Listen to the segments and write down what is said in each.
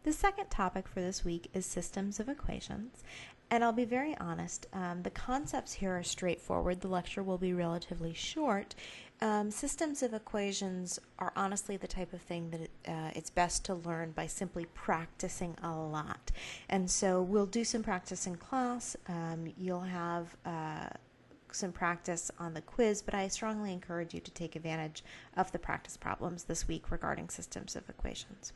The second topic for this week is systems of equations. And I'll be very honest, the concepts here are straightforward. The lecture will be relatively short. Systems of equations are honestly the type of thing that it's best to learn by simply practicing a lot. And so we'll do some practice in class. You'll have some practice on the quiz, but I strongly encourage you to take advantage of the practice problems this week regarding systems of equations.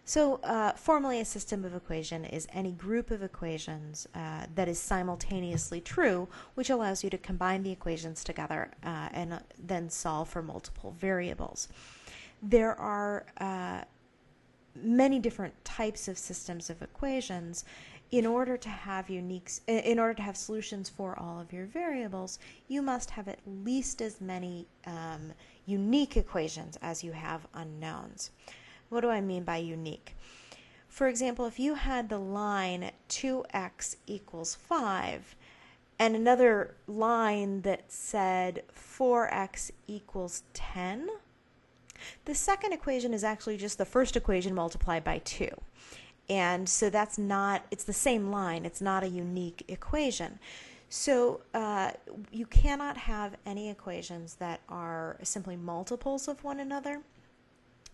So formally, a system of equation is any group of equations that is simultaneously true, which allows you to combine the equations together and then solve for multiple variables. There are many different types of systems of equations. In order to have solutions for all of your variables, you must have at least as many unique equations as you have unknowns. What do I mean by unique? For example, if you had the line 2x equals 5 and another line that said 4x equals 10, the second equation is actually just the first equation multiplied by 2. And so it's the same line, it's not a unique equation. So you cannot have any equations that are simply multiples of one another.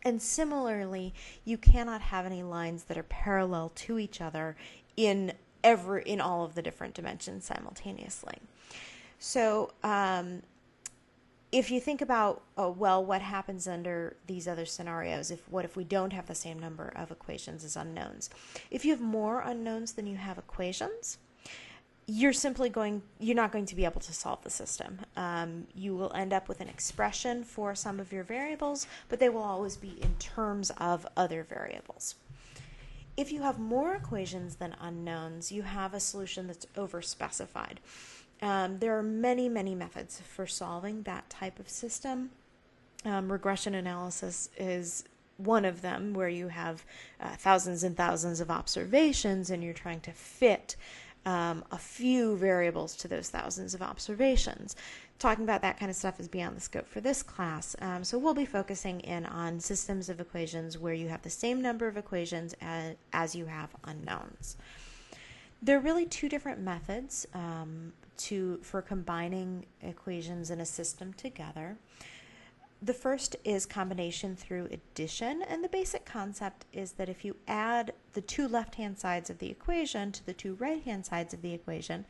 And similarly, you cannot have any lines that are parallel to each other in all of the different dimensions simultaneously. So if you think about, what happens under these other scenarios? What if we don't have the same number of equations as unknowns? If you have more unknowns than you have equations, you're not going to be able to solve the system. You will end up with an expression for some of your variables, but they will always be in terms of other variables. If you have more equations than unknowns, you have a solution that's overspecified. There are many, many methods for solving that type of system. Regression analysis is one of them, where you have thousands and thousands of observations and you're trying to fit a few variables to those thousands of observations. Talking about that kind of stuff is beyond the scope for this class. So we'll be focusing in on systems of equations where you have the same number of equations as you have unknowns. There are really two different methods for combining equations in a system together. The first is combination through addition, and the basic concept is that if you add the two left-hand sides of the equation to the two right-hand sides of the equation,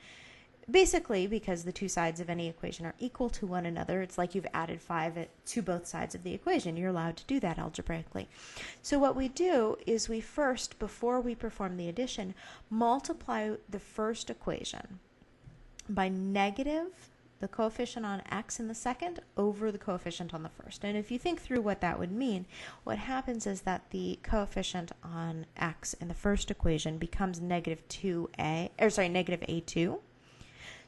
basically because the two sides of any equation are equal to one another, it's like you've added 5 to both sides of the equation. You're allowed to do that algebraically. So what we do is we first, before we perform the addition, multiply the first equation by negative the coefficient on x in the second over the coefficient on the first. And if you think through what that would mean, what happens is that the coefficient on x in the first equation becomes negative a2,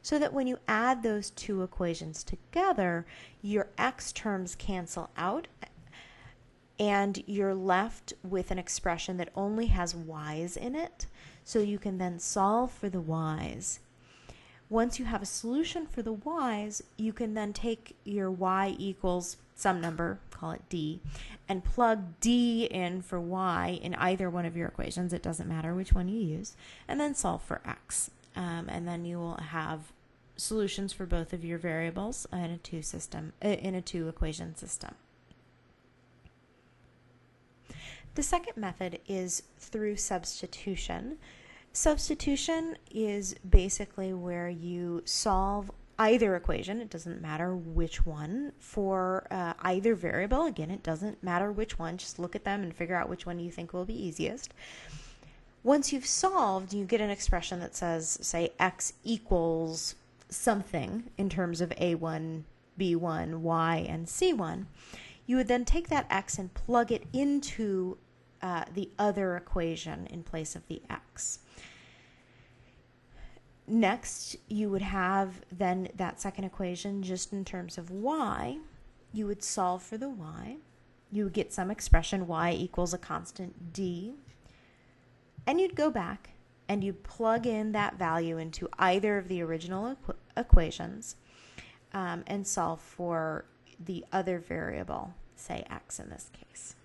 so that when you add those two equations together, your x terms cancel out and you're left with an expression that only has y's in it, so you can then solve for the y's. Once you have a solution for the y's, you can then take your y equals some number, call it d, and plug d in for y in either one of your equations. It doesn't matter which one you use, and then solve for x. And then you will have solutions for both of your variables in a two equation system. The second method is through substitution. Substitution is basically where you solve either equation, it doesn't matter which one, for either variable. Again, it doesn't matter which one, just look at them and figure out which one you think will be easiest. Once you've solved, you get an expression that says, say, x equals something in terms of a1, b1, y, and c1. You would then take that x and plug it into the other equation in place of the x. Next, you would have then that second equation just in terms of y. You would solve for the y. You would get some expression, y equals a constant d. And you'd go back and you'd plug in that value into either of the original equations and solve for the other variable, say x in this case.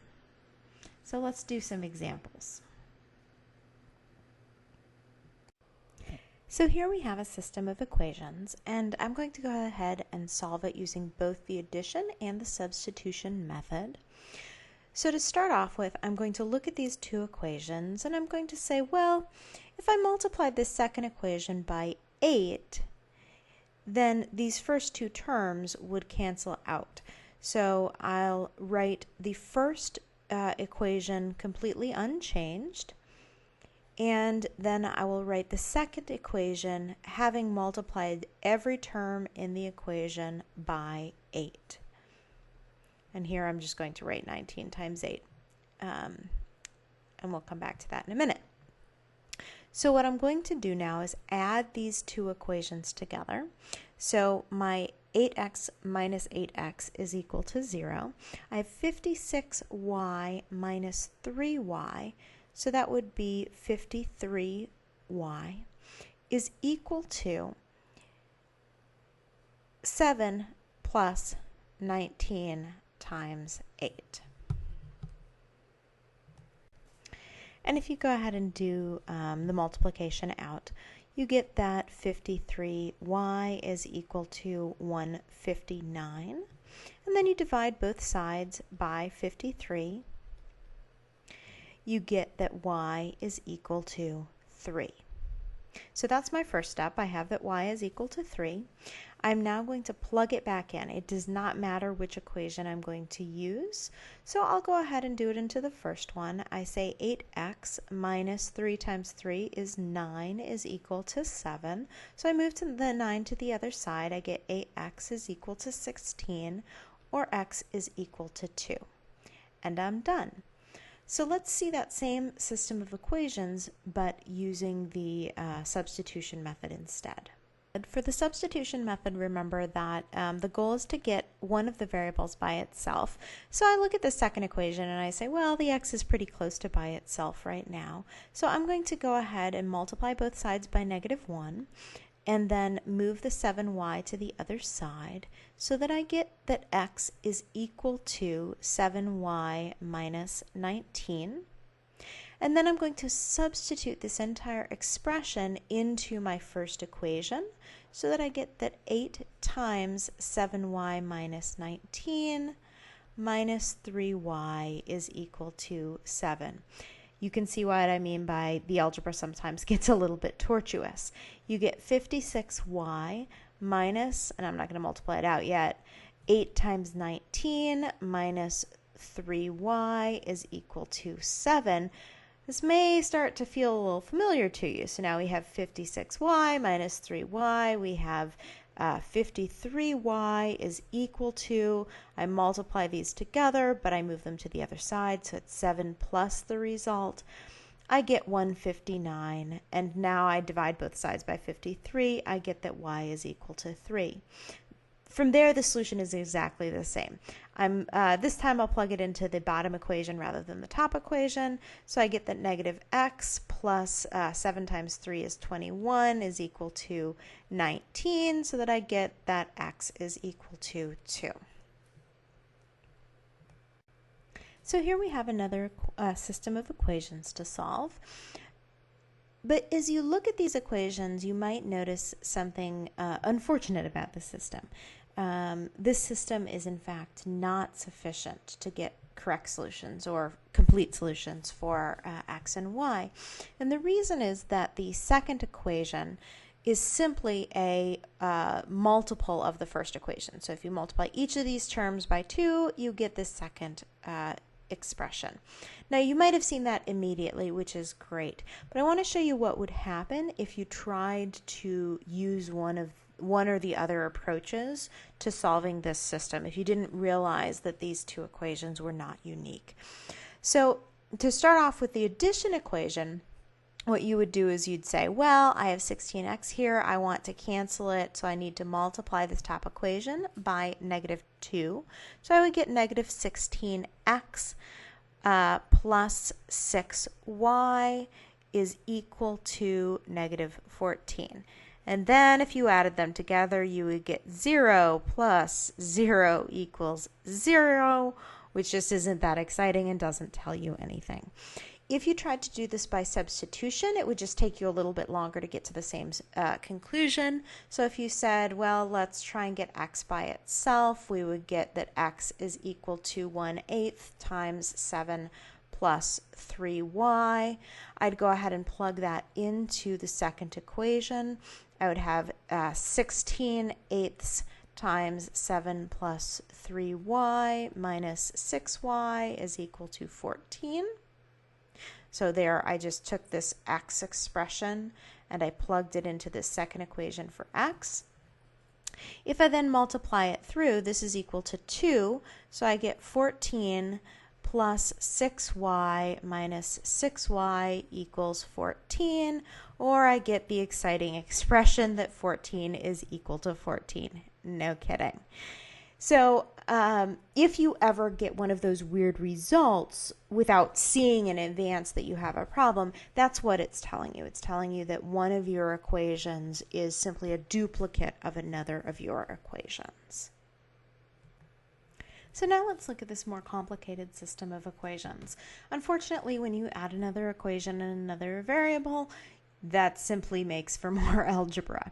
So let's do some examples. So here we have a system of equations, and I'm going to go ahead and solve it using both the addition and the substitution method. So to start off with, I'm going to look at these two equations, and I'm going to say, well, if I multiplied this second equation by 8, then these first two terms would cancel out. So I'll write the first equation completely unchanged, and then I will write the second equation having multiplied every term in the equation by 8. And here I'm just going to write 19 times 8. And we'll come back to that in a minute. So what I'm going to do now is add these two equations together. So my 8x minus 8x is equal to 0. I have 56y minus 3y. So that would be 53y is equal to 7 plus 19 times 8. And if you go ahead and do the multiplication out, you get that 53y is equal to 159. And then you divide both sides by 53. You get that y is equal to 3. So that's my first step. I have that y is equal to 3. I'm now going to plug it back in. It does not matter which equation I'm going to use. So I'll go ahead and do it into the first one. I say 8x minus 3 times 3 is 9 is equal to 7. So I move the 9 to the other side. I get 8x is equal to 16, or x is equal to 2. And I'm done. So let's see that same system of equations, but using the substitution method instead. For the substitution method, remember that the goal is to get one of the variables by itself. So I look at the second equation and I say, well, the x is pretty close to by itself right now. So I'm going to go ahead and multiply both sides by -1. And then move the 7y to the other side so that I get that x is equal to 7y minus 19. And then I'm going to substitute this entire expression into my first equation so that I get that 8 times 7y minus 19 minus 3y is equal to 7. You can see what I mean by the algebra sometimes gets a little bit tortuous. You get 56y minus, and I'm not going to multiply it out yet, 8 times 19 minus 3y is equal to 7. This may start to feel a little familiar to you. So now we have 56y minus 3y. We have 53y is equal to, I multiply these together, but I move them to the other side, so it's 7 plus the result. I get 159, and now I divide both sides by 53. I get that y is equal to 3. From there, the solution is exactly the same. This time I'll plug it into the bottom equation rather than the top equation. So I get that negative x plus 7 times 3 is 21 is equal to 19, so that I get that x is equal to 2. So here we have another system of equations to solve. But as you look at these equations, you might notice something unfortunate about the system. This system is in fact not sufficient to get correct solutions or complete solutions for x and y. And the reason is that the second equation is simply a multiple of the first equation. So if you multiply each of these terms by 2, you get the second expression. Now you might have seen that immediately, which is great, but I want to show you what would happen if you tried to use one or the other approaches to solving this system, if you didn't realize that these two equations were not unique. So to start off with the addition equation, what you would do is you'd say, well, I have 16x here, I want to cancel it, so I need to multiply this top equation by -2. So I would get negative 16x plus 6y is equal to negative 14. And then if you added them together, you would get 0 plus 0 equals 0, which just isn't that exciting and doesn't tell you anything. If you tried to do this by substitution, it would just take you a little bit longer to get to the same conclusion. So if you said, well, let's try and get x by itself, we would get that x is equal to 1/8 times 7 plus 3y. I'd go ahead and plug that into the second equation. I would have 16/8 times 7 plus 3y minus 6y is equal to 14. So there I just took this x expression and I plugged it into the second equation for x. If I then multiply it through, this is equal to 2, so I get 14 plus 6y minus 6y equals 14, or I get the exciting expression that 14 is equal to 14. No kidding. So if you ever get one of those weird results without seeing in advance that you have a problem, that's what it's telling you. It's telling you that one of your equations is simply a duplicate of another of your equations. So now let's look at this more complicated system of equations. Unfortunately, when you add another equation and another variable, that simply makes for more algebra.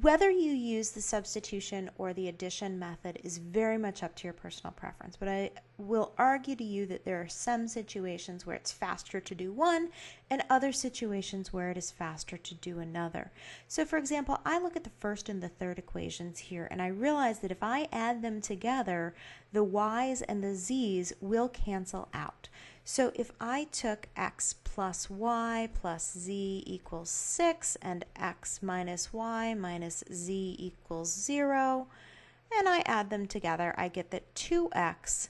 Whether you use the substitution or the addition method is very much up to your personal preference, but I will argue to you that there are some situations where it's faster to do one and other situations where it is faster to do another. So for example, I look at the first and the third equations here and I realize that if I add them together, the y's and the z's will cancel out. So if I took x plus y plus z equals 6 and x minus y minus z equals 0, and I add them together, I get that 2x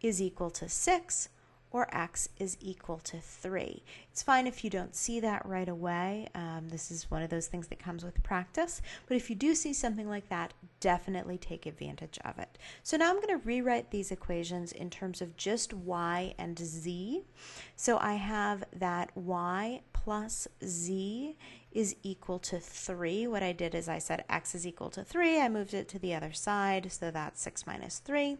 is equal to 6 or x is equal to 3. It's fine if you don't see that right away. This is one of those things that comes with practice. But if you do see something like that, definitely take advantage of it. So now I'm going to rewrite these equations in terms of just y and z. So I have that y plus z is equal to 3. What I did is I said x is equal to 3. I moved it to the other side, so that's 6 minus 3.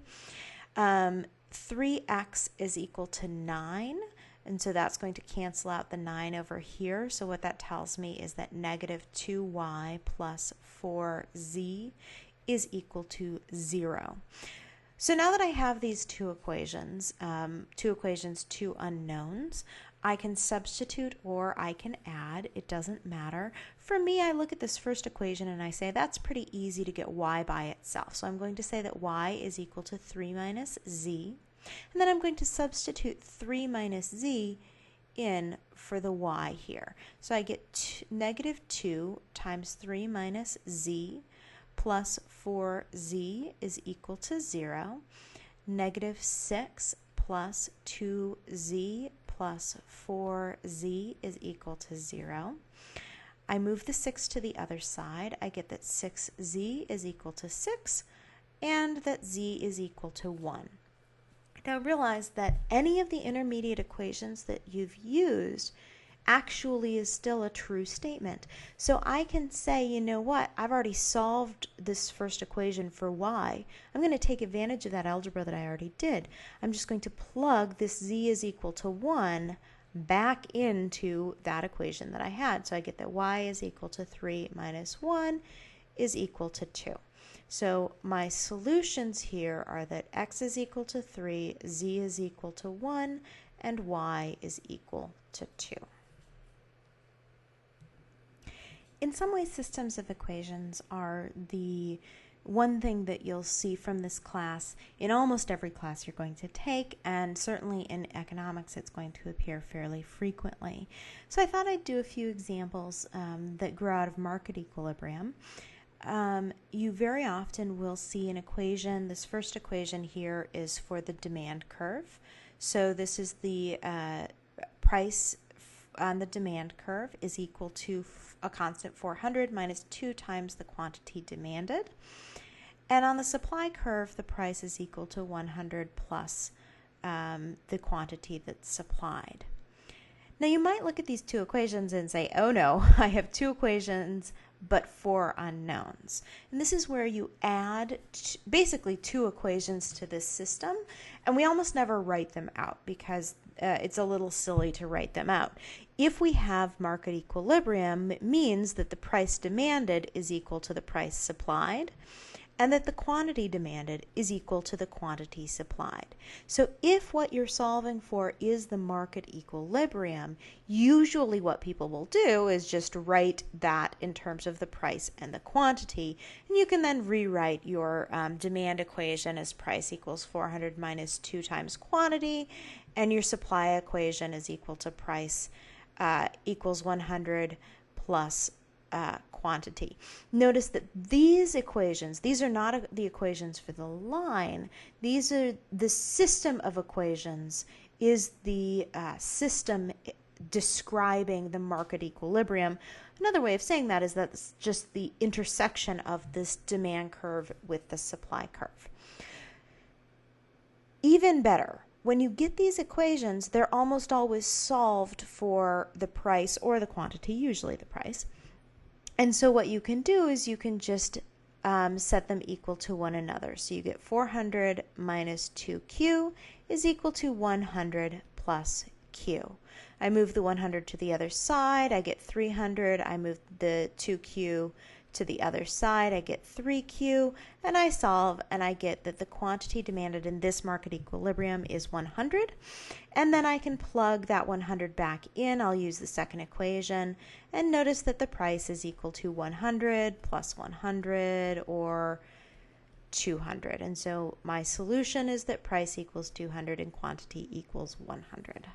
3x is equal to 9, and so that's going to cancel out the 9 over here. So what that tells me is that negative 2y plus 4z is equal to 0. So now that I have these two equations, two unknowns, I can substitute or I can add. It doesn't matter. For me, I look at this first equation and I say that's pretty easy to get y by itself. So I'm going to say that y is equal to 3 minus z. And then I'm going to substitute 3 minus z in for the y here. So I get negative 2 times 3 minus z plus 4z is equal to 0. Negative 6 plus 2z plus 4z is equal to 0. I move the 6 to the other side. I get that 6z is equal to 6 and that z is equal to 1. Now realize that any of the intermediate equations that you've used actually is still a true statement. So I can say, you know what, I've already solved this first equation for y. I'm going to take advantage of that algebra that I already did. I'm just going to plug this z is equal to 1 back into that equation that I had. So I get that y is equal to 3 minus 1 is equal to 2. So my solutions here are that x is equal to 3, z is equal to 1, and y is equal to 2. In some ways, systems of equations are the one thing that you'll see from this class in almost every class you're going to take, and certainly in economics it's going to appear fairly frequently. So I thought I'd do a few examples that grow out of market equilibrium. You very often will see an equation. This first equation here is for the demand curve. So this is the price on the demand curve is equal to a constant 400 minus 2 times the quantity demanded. And on the supply curve, the price is equal to 100 plus the quantity that's supplied. Now you might look at these two equations and say, oh no, I have two equations but four unknowns. And this is where you add basically two equations to this system, and we almost never write them out because it's a little silly to write them out. If we have market equilibrium, it means that the price demanded is equal to the price supplied, and that the quantity demanded is equal to the quantity supplied. So if what you're solving for is the market equilibrium, usually what people will do is just write that in terms of the price and the quantity, and you can then rewrite your demand equation as price equals 400 minus 2 times quantity, and your supply equation is equal to price equals 100 plus quantity. Notice that these equations, these are not the equations for the line, these are the system of equations is the system describing the market equilibrium. Another way of saying that is that's just the intersection of this demand curve with the supply curve. Even better, when you get these equations, they're almost always solved for the price or the quantity, usually the price. And so what you can do is you can just set them equal to one another. So you get 400 minus 2q is equal to 100 plus q. I move the 100 to the other side, I get 300. I move the 2q to the other side, I get 3q, and I solve and I get that the quantity demanded in this market equilibrium is 100, and then I can plug that 100 back in. I'll use the second equation and notice that the price is equal to 100 plus 100 or 200, and so my solution is that price equals 200 and quantity equals 100.